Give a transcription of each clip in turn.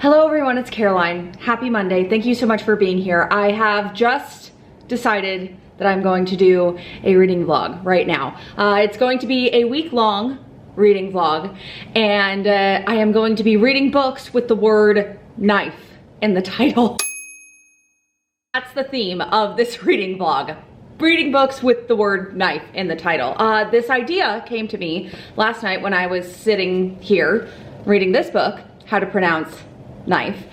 Hello everyone, it's Caroline. Happy Monday. Thank you so much for being here. I have just decided that I'm going to do a reading vlog right now. It's going to be a week-long reading vlog, and I am going to be reading books with the word knife in the title. That's the theme of this reading vlog. Reading books with the word knife in the title. This idea came to me last night when I was sitting here reading this book, How to Pronounce Knife,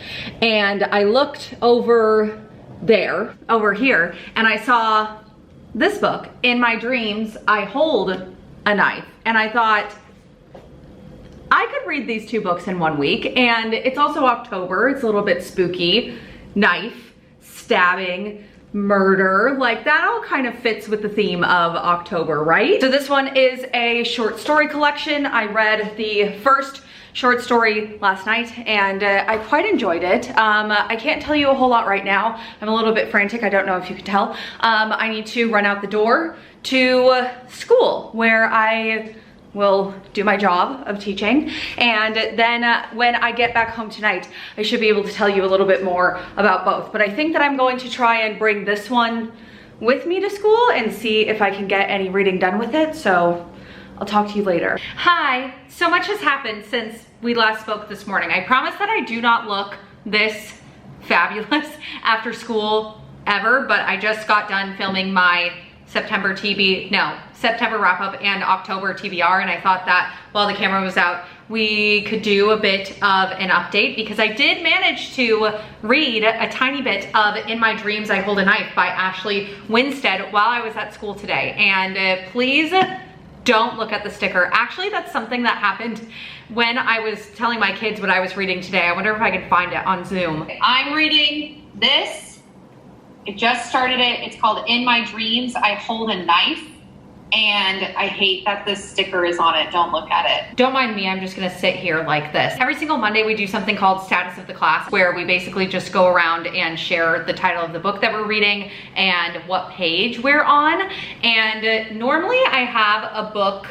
and I looked over here, and I saw this book, In My Dreams I Hold a Knife, and I thought I could read these two books in 1 week, and it's also October, it's a little bit spooky. Knife, stabbing, murder, like that all kind of fits with the theme of October, right? So this one is a short story collection. I read the first short story last night and I quite enjoyed it. I can't tell you a whole lot right now. I'm a little bit frantic, I don't know if you can tell. I need to run out the door to school where I will do my job of teaching, and then when I get back home tonight I should be able to tell you a little bit more about both. But I think that I'm going to try and bring this one with me to school and see if I can get any reading done with it, so I'll talk to you later. Hi, so much has happened since we last spoke this morning. I promise that I do not look this fabulous after school ever, but I just got done filming my September wrap up and October TBR, and I thought that while the camera was out, we could do a bit of an update, because I did manage to read a tiny bit of In My Dreams I Hold a Knife by Ashley Winstead while I was at school today. And please don't look at the sticker. Actually, that's something that happened when I was telling my kids what I was reading today. I wonder if I can find it on Zoom. I'm reading this. I just started it. It's called In My Dreams I Hold a Knife, and I hate that this sticker is on it. Don't look at it. Don't mind me, I'm just gonna sit here like this. Every single Monday we do something called Status of the Class, where we basically just go around and share the title of the book that we're reading and what page we're on. And normally I have a book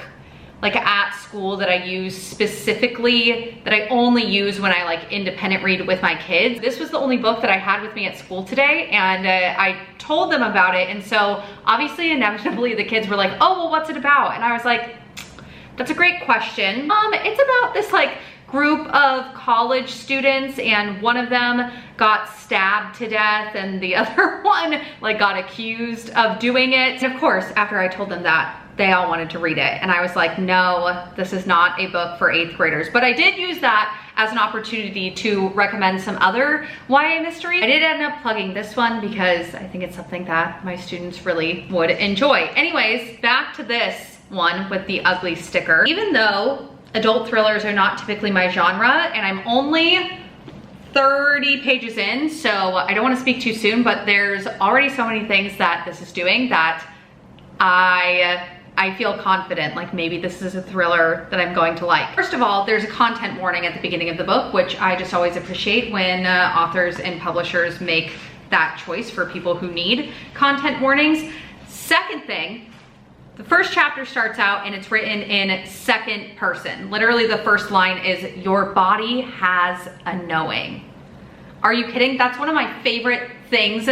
like at school that I use specifically, that I only use when I like independent read with my kids. This was the only book that I had with me at school today, and I told them about it, and so obviously inevitably the kids were like, oh, well, what's it about? And I was like, that's a great question. It's about this like group of college students, and one of them got stabbed to death and the other one like got accused of doing it. And of course, after I told them that, they all wanted to read it, and I was like, no, this is not a book for 8th graders. But I did use that as an opportunity to recommend some other YA mystery. I did end up plugging this one because I think it's something that my students really would enjoy. Anyways, back to this one with the ugly sticker. Even though adult thrillers are not typically my genre, and I'm only 30 pages in, so I don't want to speak too soon, but there's already so many things that this is doing that I feel confident, like maybe this is a thriller that I'm going to like. First of all, there's a content warning at the beginning of the book, which I just always appreciate when authors and publishers make that choice for people who need content warnings. Second thing, the first chapter starts out and it's written in second person. Literally the first line is, your body has a knowing. Are you kidding? That's one of my favorite things.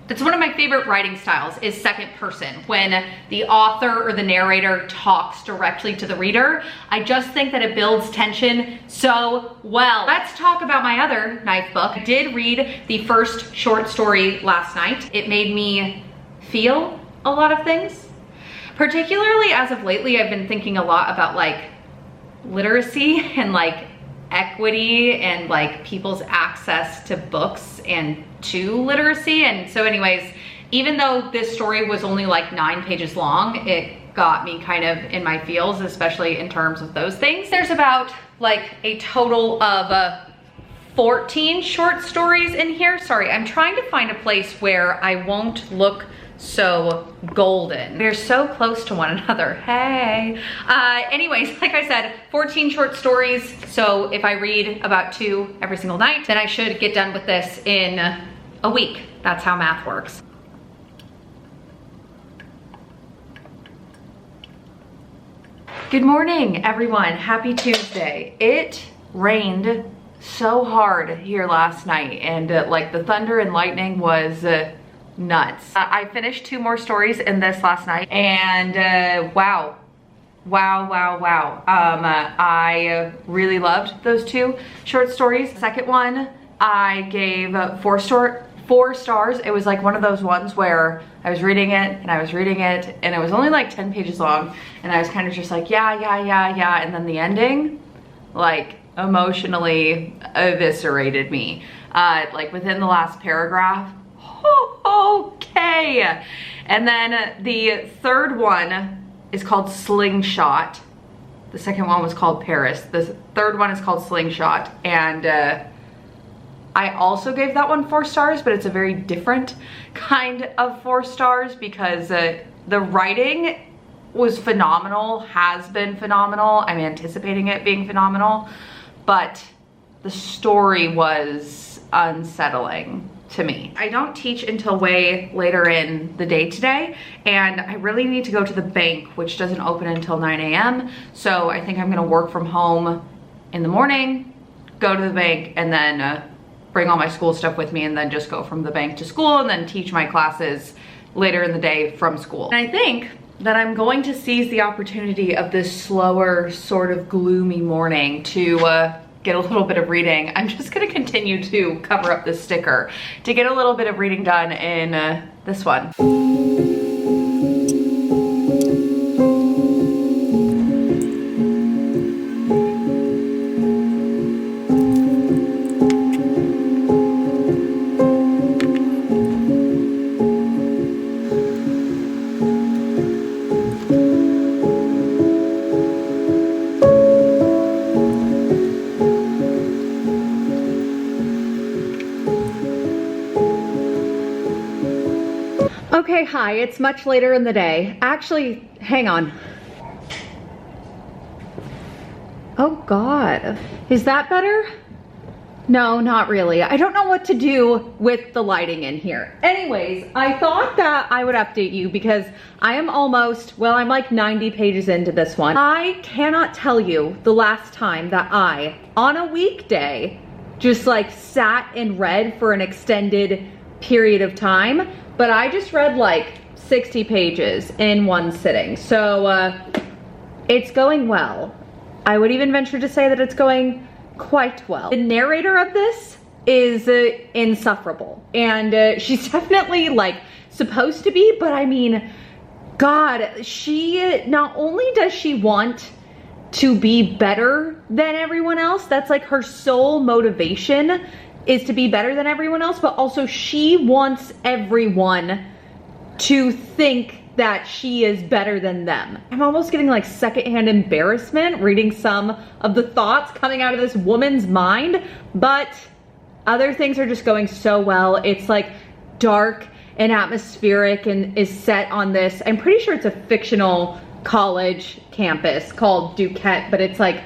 That's one of my favorite writing styles, is second person. When the author or the narrator talks directly to the reader, I just think that it builds tension so well. Let's talk about my other knife book. I did read the first short story last night. It made me feel a lot of things. Particularly as of lately, I've been thinking a lot about like literacy and like equity and like people's access to books and to literacy. And so anyways, even though this story was only like 9 pages long, it got me kind of in my feels, especially in terms of those things. There's about like a total of 14 short stories in here. Sorry, I'm trying to find a place where I won't look so golden. They're so close to one another. Hey. Anyways, like I said, 14 short stories. So if I read about 2 every single night, then I should get done with this in a week. That's how math works. Good morning, everyone. Happy Tuesday. It rained so hard here last night, and like the thunder and lightning was nuts. I finished 2 more stories in this last night, and wow. I really loved those 2 short stories. The second one I gave 4 stars. It was like one of those ones where I was reading it and I was reading it, and it was only like 10 pages long, and I was kind of just like, yeah. And then the ending, like, emotionally eviscerated me. Like within the last paragraph, okay. And then the third one is called Slingshot. The second one was called Paris. The third one is called Slingshot. And I also gave that one 4 stars, but it's a very different kind of 4 stars because the writing was phenomenal, has been phenomenal. I'm anticipating it being phenomenal, but the story was unsettling to me. I don't teach until way later in the day today, and I really need to go to the bank, which doesn't open until 9 a.m. So I think I'm gonna work from home in the morning, go to the bank, and then bring all my school stuff with me, and then just go from the bank to school, and then teach my classes later in the day from school. And I think that I'm going to seize the opportunity of this slower, sort of gloomy morning to get a little bit of reading. I'm just gonna continue to cover up this sticker to get a little bit of reading done in this one. Okay, hi, it's much later in the day. Actually, hang on. Oh God, is that better? No, not really. I don't know what to do with the lighting in here. Anyways, I thought that I would update you because I am almost, well, I'm like 90 pages into this one. I cannot tell you the last time that I, on a weekday, just like sat and read for an extended period of time. But I just read like 60 pages in one sitting. So it's going well. I would even venture to say that it's going quite well. The narrator of this is insufferable. And she's definitely like supposed to be, but I mean, God, she, not only does she want to be better than everyone else, that's like her sole motivation is to be better than everyone else, but also she wants everyone to think that she is better than them. I'm almost getting like secondhand embarrassment reading some of the thoughts coming out of this woman's mind, but other things are just going so well. It's like dark and atmospheric and is set on this, I'm pretty sure it's a fictional college campus called Duquette, but it's like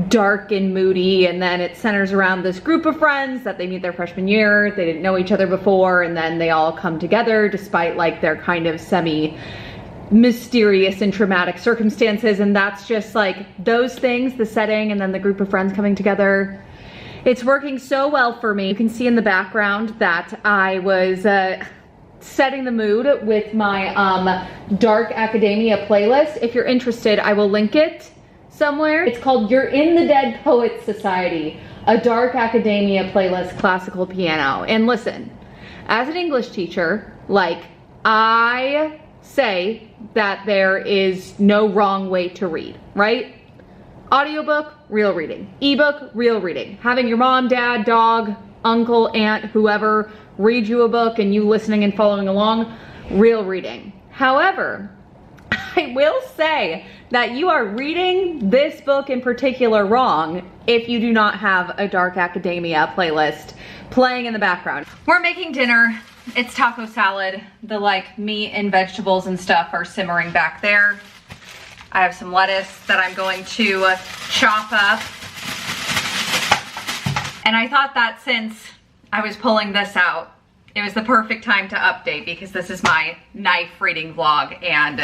dark and moody, and then it centers around this group of friends that they meet their freshman year. They didn't know each other before, and then they all come together despite like their kind of semi-mysterious and traumatic circumstances, and that's just like those things, the setting, and then the group of friends coming together. It's working so well for me. You can see in the background that I was setting the mood with my Dark Academia playlist. If you're interested, I will link it somewhere. It's called You're in the Dead Poets Society, a Dark Academia playlist, classical piano. And listen, as an English teacher, like, I say that there is no wrong way to read, right? Audiobook, real reading. Ebook, real reading. Having your mom, dad, dog, uncle, aunt, whoever read you a book and you listening and following along, real reading. However, I will say that you are reading this book in particular wrong if you do not have a Dark Academia playlist playing in the background. We're making dinner. It's taco salad. The like meat and vegetables and stuff are simmering back there. I have some lettuce that I'm going to chop up. And I thought that since I was pulling this out, it was the perfect time to update because this is my knife reading vlog and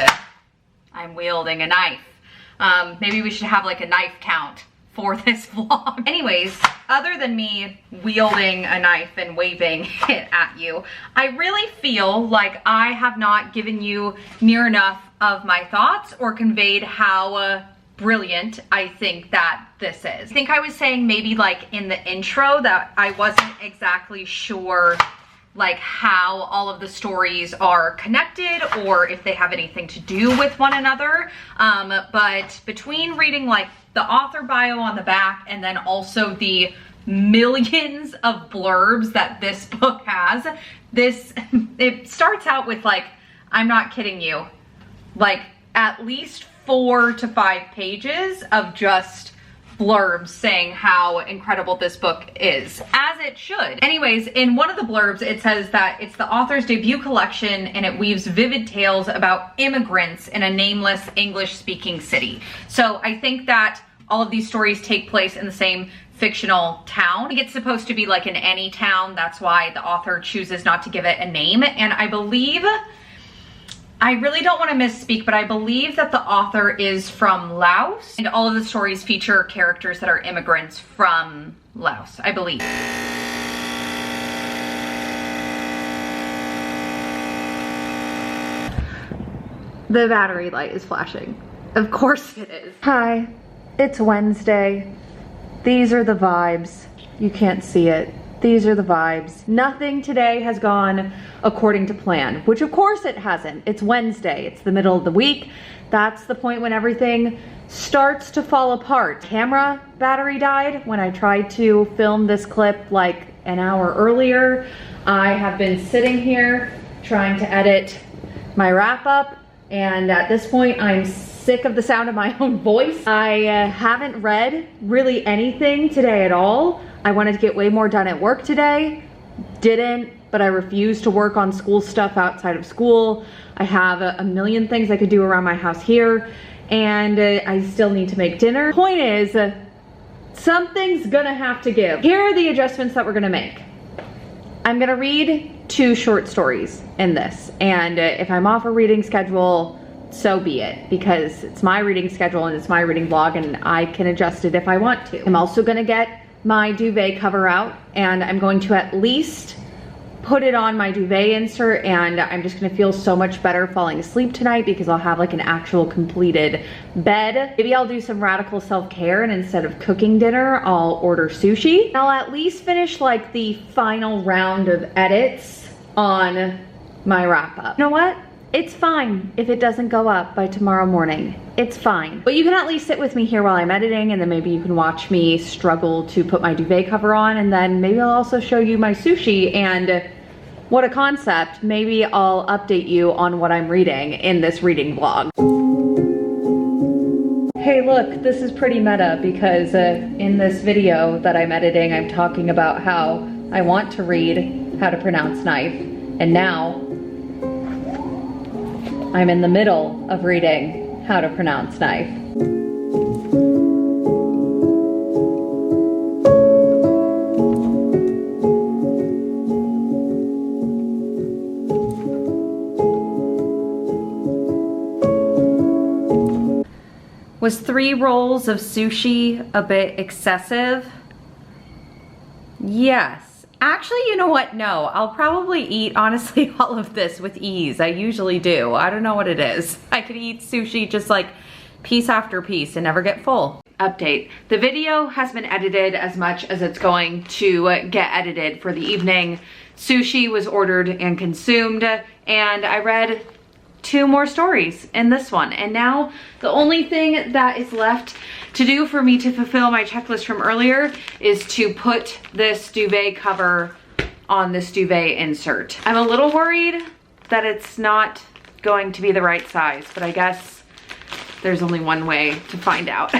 I'm wielding a knife. Maybe we should have like a knife count for this vlog. Anyways, other than me wielding a knife and waving it at you, I really feel like I have not given you near enough of my thoughts or conveyed how brilliant I think that this is. I think I was saying maybe like in the intro that I wasn't exactly sure like how all of the stories are connected or if they have anything to do with one another. But between reading like the author bio on the back and then also the millions of blurbs that this book has, it starts out with like, I'm not kidding you, like at least 4 to 5 pages of just blurbs saying how incredible this book is, as it should. Anyways, in one of the blurbs, it says that it's the author's debut collection and it weaves vivid tales about immigrants in a nameless English-speaking city. So I think that all of these stories take place in the same fictional town. I think it's supposed to be like in any town. That's why the author chooses not to give it a name. And I believe, I really don't want to misspeak, but I believe that the author is from Laos, and all of the stories feature characters that are immigrants from Laos, I believe. The battery light is flashing. Of course it is. Hi, it's Wednesday. These are the vibes. You can't see it. These are the vibes. Nothing today has gone according to plan, which of course it hasn't. It's Wednesday, it's the middle of the week. That's the point when everything starts to fall apart. Camera battery died when I tried to film this clip like an hour earlier. I have been sitting here trying to edit my wrap up, and at this point I'm sick of the sound of my own voice. I haven't read really anything today at all. I wanted to get way more done at work today. Didn't, but I refused to work on school stuff outside of school. I have a million things I could do around my house here, and I still need to make dinner. Point is, something's gonna have to give. Here are the adjustments that we're gonna make. I'm gonna read 2 short stories in this, and if I'm off a reading schedule, so be it, because it's my reading schedule and it's my reading vlog and I can adjust it if I want to. I'm also gonna get my duvet cover out, and I'm going to at least put it on my duvet insert, and I'm just gonna feel so much better falling asleep tonight because I'll have like an actual completed bed. Maybe I'll do some radical self-care, and instead of cooking dinner, I'll order sushi. I'll at least finish like the final round of edits on my wrap up. You know what? It's fine if it doesn't go up by tomorrow morning. It's fine. But you can at least sit with me here while I'm editing, and then maybe you can watch me struggle to put my duvet cover on, and then maybe I'll also show you my sushi, and what a concept. Maybe I'll update you on what I'm reading in this reading vlog. Hey look, this is pretty meta because in this video that I'm editing, I'm talking about how I want to read How to Pronounce Knife, and now I'm in the middle of reading How to Pronounce Knife. Was 3 rolls of sushi a bit excessive? Yes. Actually, you know what? No, I'll probably eat, honestly, all of this with ease. I usually do. I don't know what it is. I could eat sushi just like piece after piece and never get full. Update. The video has been edited as much as it's going to get edited for the evening. Sushi was ordered and consumed, and I read 2 more stories in this one. And now the only thing that is left to do for me to fulfill my checklist from earlier is to put this duvet cover on this duvet insert. I'm a little worried that it's not going to be the right size, but I guess there's only one way to find out.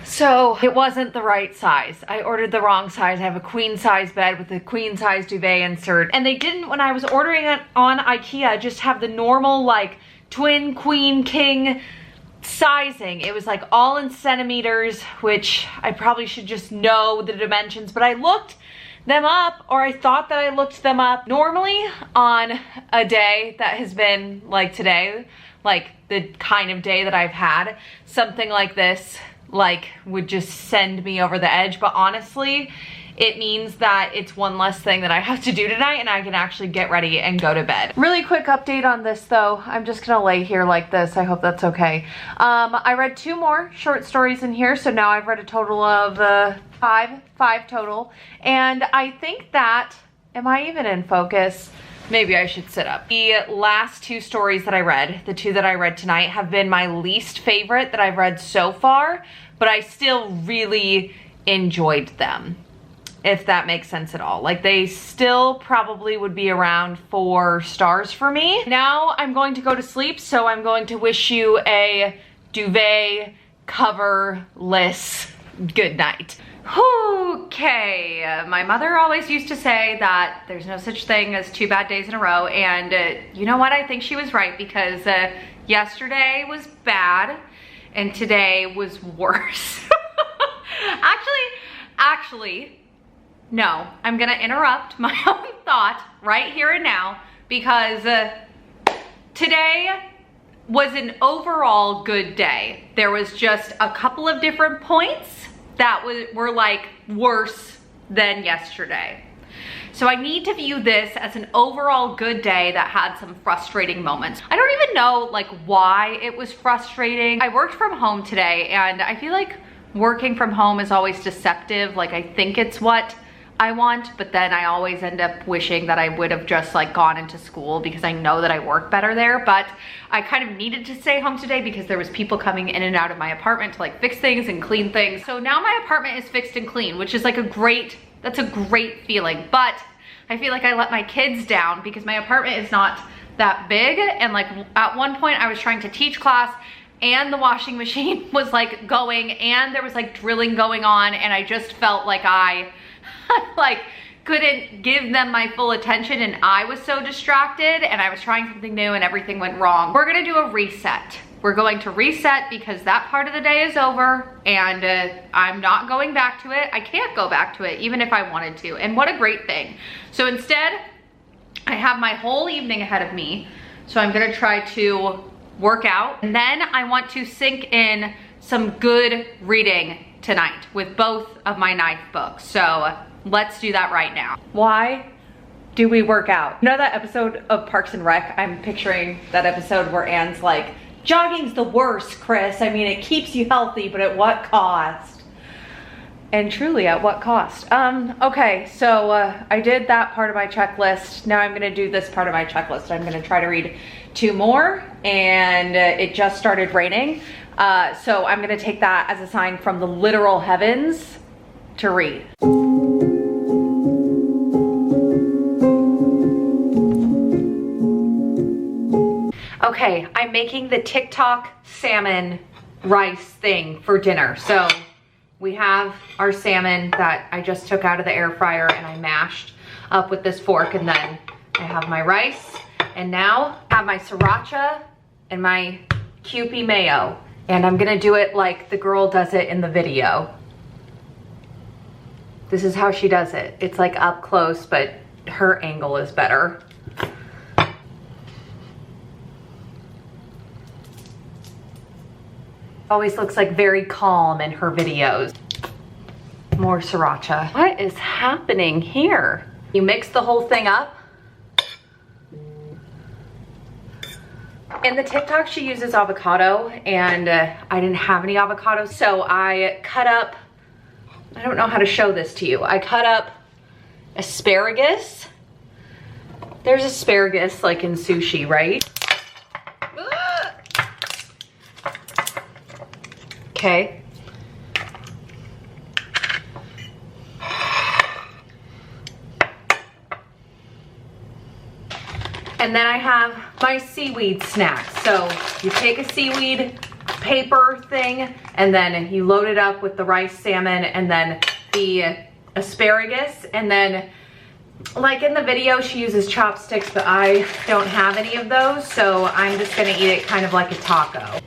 So it wasn't the right size. I ordered the wrong size. I have a queen size bed with a queen size duvet insert. And they didn't, when I was ordering it on IKEA, just have the normal like twin, queen, king sizing. It was like all in centimeters, which I probably should just know the dimensions, but I looked them up, or I thought that I looked them up. Normally on a day that has been like today, like the kind of day that I've had, something like this like would just send me over the edge. But honestly, it means that it's one less thing that I have to do tonight and I can actually get ready and go to bed. Really quick update on this though. I'm just gonna lay here like this. I hope that's okay. I read 2 more short stories in here, so now I've read a total of five total. And I think that, am I even in focus? Maybe I should sit up. The last 2 stories that I read, the 2 that I read tonight, have been my least favorite that I've read so far, but I still really enjoyed them, if that makes sense at all. Like, they still probably would be around 4 stars for me. Now I'm going to go to sleep, so I'm going to wish you a duvet coverless good night. Okay, my mother always used to say that there's no such thing as 2 bad days in a row, and you know what? I think she was right, because yesterday was bad and today was worse. Actually, no, I'm gonna interrupt my own thought right here and now, because today was an overall good day. There was just a couple of different points that were like worse than yesterday. So I need to view this as an overall good day that had some frustrating moments. I don't even know like why it was frustrating. I worked from home today, and I feel like working from home is always deceptive. Like, I think it's what I want, but then I always end up wishing that I would have just like gone into school, because I know that I work better there. But I kind of needed to stay home today because there was people coming in and out of my apartment to like fix things and clean things. So now my apartment is fixed and clean, which is like that's a great feeling. But I feel like I let my kids down, because my apartment is not that big. And like at one point I was trying to teach class, and the washing machine was like going, and there was like drilling going on, and I just felt like I like couldn't give them my full attention, and I was so distracted, and I was trying something new and everything went wrong. We're gonna do a reset. We're going to reset, because that part of the day is over, and I'm not going back to it. I can't go back to it even if I wanted to, and what a great thing. So instead, I have my whole evening ahead of me, so I'm gonna try to work out, and then I want to sink in some good reading tonight with both of my knife books. So let's do that right now. Why do we work out? You know that episode of Parks and Rec? I'm picturing that episode where Anne's like, jogging's the worst, Chris. I mean, it keeps you healthy, but at what cost? And truly, at what cost? Okay, so I did that part of my checklist. Now I'm gonna do this part of my checklist. I'm gonna try to read 2 more, and it just started raining. So I'm gonna take that as a sign from the literal heavens to read. Okay, I'm making the TikTok salmon rice thing for dinner. So we have our salmon that I just took out of the air fryer and I mashed up with this fork, and then I have my rice, and now I have my sriracha and my Kewpie mayo. And I'm gonna do it like the girl does it in the video. This is how she does it. It's like up close, but her angle is better. Always looks like very calm in her videos. More sriracha. What is happening here? You mix the whole thing up. In the TikTok, she uses avocado, and I didn't have any avocado, so I cut up, I don't know how to show this to you. I cut up asparagus. There's asparagus like in sushi, right? Okay. And then I have my seaweed snacks. So you take a seaweed paper thing, and then you load it up with the rice salmon and then the asparagus. And then, like in the video, she uses chopsticks, but I don't have any of those, so I'm just gonna eat it kind of like a taco.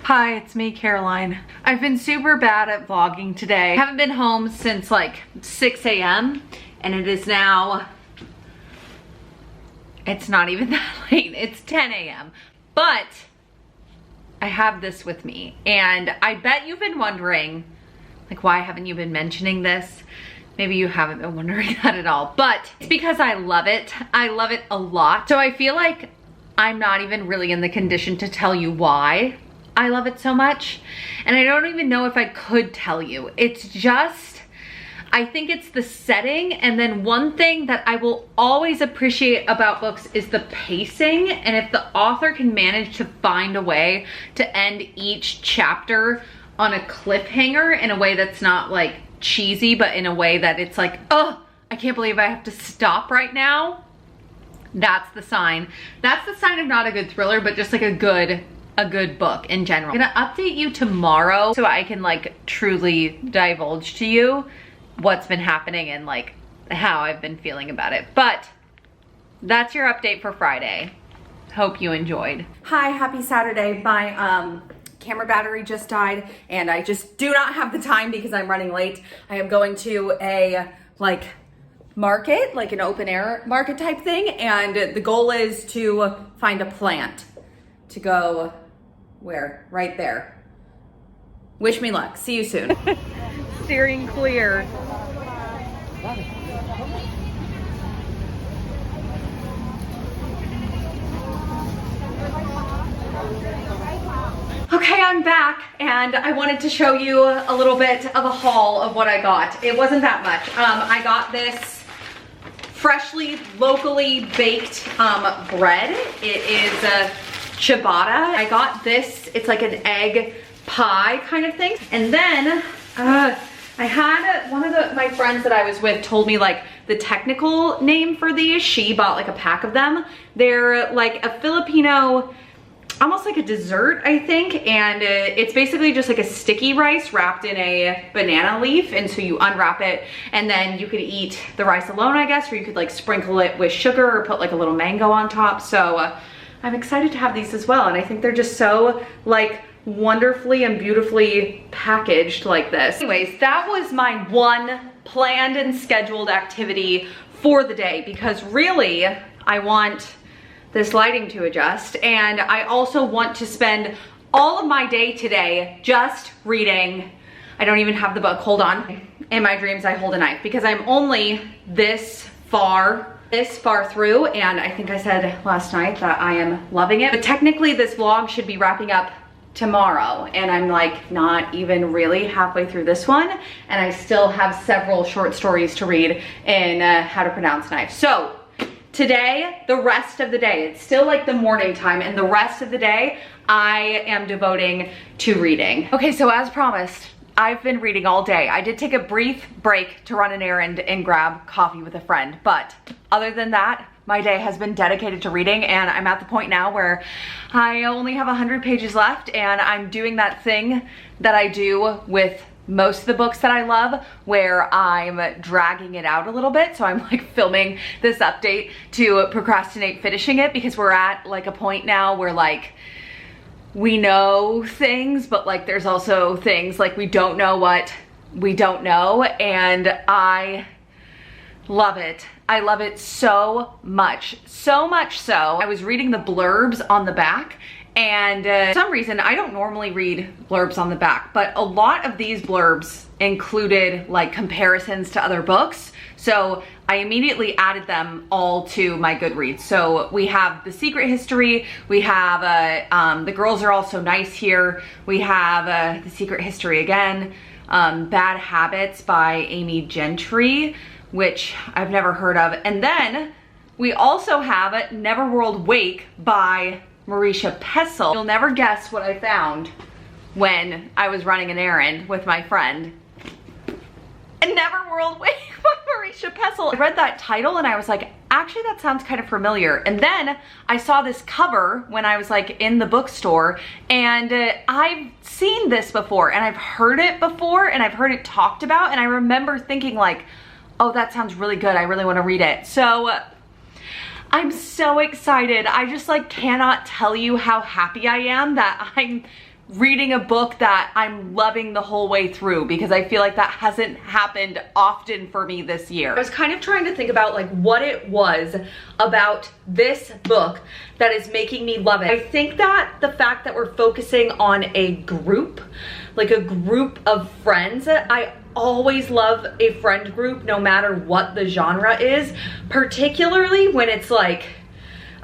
Hi, it's me, Caroline. I've been super bad at vlogging today. I haven't been home since like 6 a.m. and it is now, it's not even that late, it's 10 a.m. But I have this with me and I bet you've been wondering, like, why haven't you been mentioning this? Maybe you haven't been wondering that at all, but it's because I love it. I love it a lot. So I feel like I'm not even really in the condition to tell you why I love it so much. And I don't even know if I could tell you. It's just, I think it's the setting. And then one thing that I will always appreciate about books is the pacing. And if the author can manage to find a way to end each chapter on a cliffhanger in a way that's not like cheesy, but in a way that it's like, oh, I can't believe I have to stop right now. That's the sign. That's the sign of not a good thriller, but just like a good book in general. I'm gonna update you tomorrow so I can like truly divulge to you what's been happening and like how I've been feeling about it. But that's your update for Friday. Hope you enjoyed. Hi, happy Saturday. My camera battery just died and I just do not have the time because I'm running late. I am going to a like market, like an open air market type thing, and the goal is to find a plant to go where? Right there. Wish me luck. See you soon. Steering clear. Okay, I'm back and I wanted to show you a little bit of a haul of what I got. It wasn't that much. I got this freshly, locally baked bread. It is ciabatta. I got this, it's like an egg pie kind of thing. And then I had one of my friends that I was with told me like the technical name for these. She bought like a pack of them. They're like a Filipino, almost like a dessert, I think. And it's basically just like a sticky rice wrapped in a banana leaf. And so you unwrap it and then you could eat the rice alone, I guess, or you could like sprinkle it with sugar or put like a little mango on top. So I'm excited to have these as well. And I think they're just so like wonderfully and beautifully packaged like this. Anyways, that was my one planned and scheduled activity for the day because really I want this lighting to adjust and I also want to spend all of my day today just reading. I don't even have the book, hold on. In my dreams I hold a knife because I'm only this far through, and I think I said last night that I am loving it. But technically this vlog should be wrapping up tomorrow and I'm like not even really halfway through this one and I still have several short stories to read in How to Pronounce Knife. So today, the rest of the day, it's still like the morning time and the rest of the day I am devoting to reading. Okay, so as promised, I've been reading all day. I did take a brief break to run an errand and grab coffee with a friend, but other than that, my day has been dedicated to reading and I'm at the point now where I only have 100 pages left and I'm doing that thing that I do with most of the books that I love where I'm dragging it out a little bit. So I'm like filming this update to procrastinate finishing it because we're at like a point now where like we know things, but like there's also things like we don't know what we don't know, and I love it. I love it so much so. I was reading the blurbs on the back and for some reason I don't normally read blurbs on the back, but a lot of these blurbs included like comparisons to other books. So I immediately added them all to my Goodreads. So we have The Secret History, we have The Girls Are All So Nice Here, we have The Secret History again, Bad Habits by Amy Gentry, which I've never heard of. And then we also have Neverworld Wake by Marisha Pessl. You'll never guess what I found when I was running an errand with my friend. Neverworld Wake by Marisha Pessl. I read that title and I was like, actually that sounds kind of familiar. And then I saw this cover when I was like in the bookstore and I've seen this before and I've heard it before and I've heard it talked about and I remember thinking like, oh, that sounds really good. I really want to read it. So I'm so excited. I just like cannot tell you how happy I am that I'm reading a book that I'm loving the whole way through, because I feel like that hasn't happened often for me this year. I was kind of trying to think about like what it was about this book that is making me love it. I think that the fact that we're focusing on a group, like a group of friends, I always love a friend group no matter what the genre is, particularly when it's like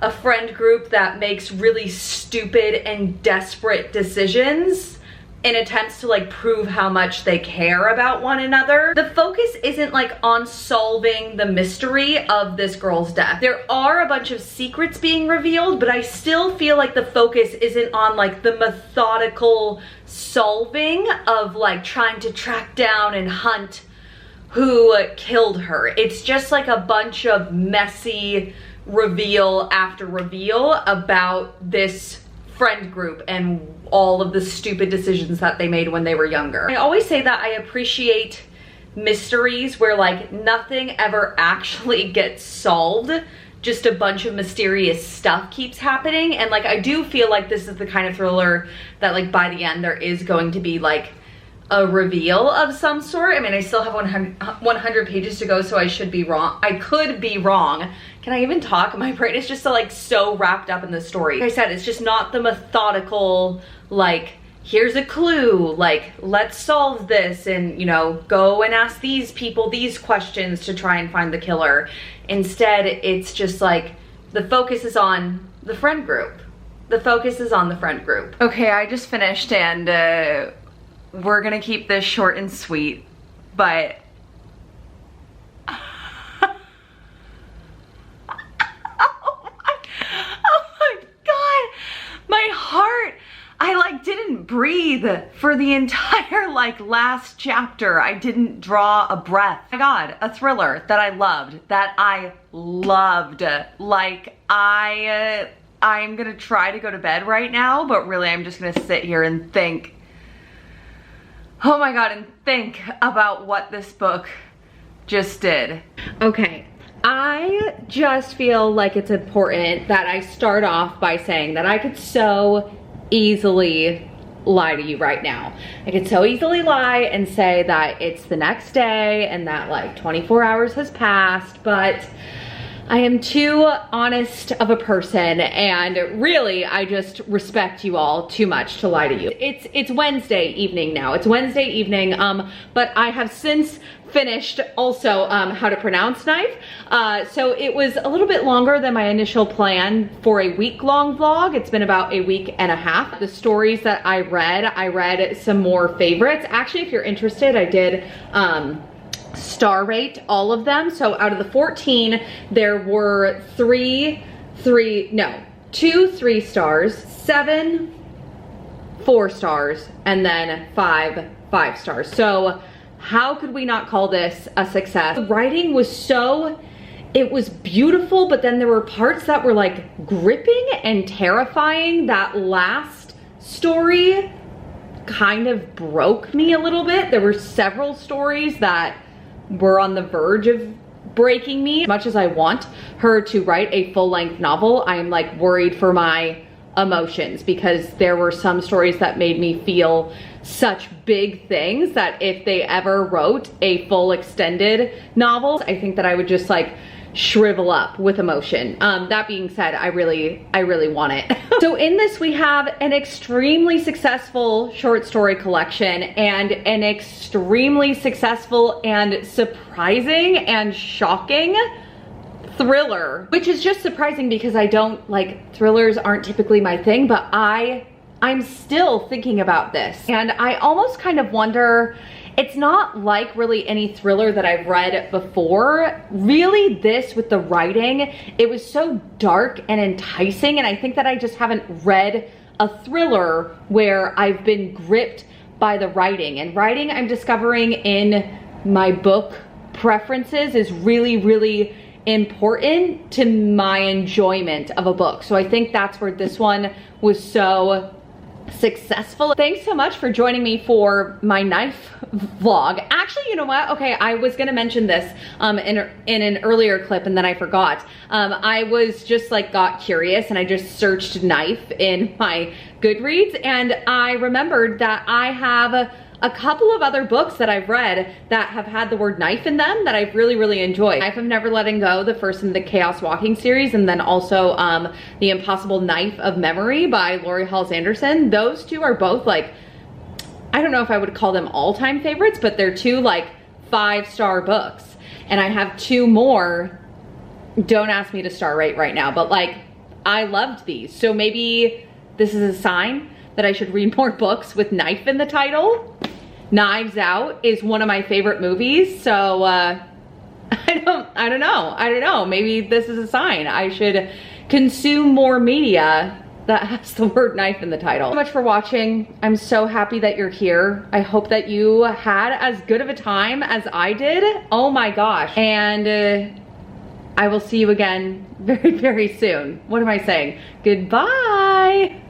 a friend group that makes really stupid and desperate decisions in attempts to like prove how much they care about one another. The focus isn't like on solving the mystery of this girl's death. There are a bunch of secrets being revealed, but I still feel like the focus isn't on like the methodical solving of like trying to track down and hunt who killed her. It's just like a bunch of messy reveal after reveal about this friend group and all of the stupid decisions that they made when they were younger. I always say that I appreciate mysteries where like nothing ever actually gets solved, just a bunch of mysterious stuff keeps happening. And like I do feel like this is the kind of thriller that like by the end there is going to be like a reveal of some sort. I mean, I still have 100 pages to go, so I should be wrong. I could be wrong. Can I even talk? My brain is just like so wrapped up in the story. Like I said, it's just not the methodical, like, here's a clue, like, let's solve this and, you know, go and ask these people these questions to try and find the killer. Instead, it's just like, the focus is on the friend group. The focus is on the friend group. Okay, I just finished and we're gonna keep this short and sweet, but my heart, I like didn't breathe for the entire like last chapter. I didn't draw a breath. Oh my God, a thriller that I loved, Like I'm gonna try to go to bed right now, but really I'm just gonna sit here and think, oh my God, and think about what this book just did. Okay. I just feel like it's important that I start off by saying that I could so easily lie to you right now. I could so easily lie and say that it's the next day and that like 24 hours has passed, but I am too honest of a person, and really I just respect you all too much to lie to you. It's Wednesday evening now. It's Wednesday evening, but I have since finished also how to pronounce knife. So it was a little bit longer than my initial plan for a week-long vlog. It's been about a week and a half. The stories that I read some more favorites. Actually, if you're interested, I did star rate all of them. So out of the 14, there were 2 3 stars, 7 4 stars, and then 5 5 stars. So how could we not call this a success? The writing was it was beautiful, but then there were parts that were like gripping and terrifying. That last story kind of broke me a little bit. There were several stories that were on the verge of breaking me. As much as I want her to write a full-length novel, I am like worried for my emotions, because there were some stories that made me feel such big things that if they ever wrote a full extended novel, I think that I would just like shrivel up with emotion. That being said, I really want it. So in this we have an extremely successful short story collection and an extremely successful and surprising and shocking thriller, which is just surprising because I don't like, thrillers aren't typically my thing, but I'm still thinking about this. And I almost kind of wonder, it's not like really any thriller that I've read before. Really, this with the writing, it was so dark and enticing, and I think that I just haven't read a thriller where I've been gripped by the writing. And writing, I'm discovering in my book preferences, is really important to my enjoyment of a book. So I think that's where this one was so successful. Thanks so much for joining me for my knife vlog. Actually, you know what? Okay, I was gonna mention this in an earlier clip and then I forgot. I was just like got curious and I just searched knife in my Goodreads, and I remembered that I have a couple of other books that I've read that have had the word knife in them that I've really, really enjoyed. Knife of Never Letting Go, the first in the Chaos Walking series, and then also The Impossible Knife of Memory by Lori Halls Anderson. Those two are both like, I don't know if I would call them all-time favorites, but they're two like 5-star books. And I have 2 more, don't ask me to star rate right now, but like, I loved these. So maybe this is a sign that I should read more books with knife in the title. Knives Out is one of my favorite movies, so I don't know. Maybe this is a sign. I should consume more media that has the word knife in the title. Thank you so much for watching. I'm so happy that you're here. I hope that you had as good of a time as I did. Oh my gosh. And I will see you again very, very soon. What am I saying? Goodbye.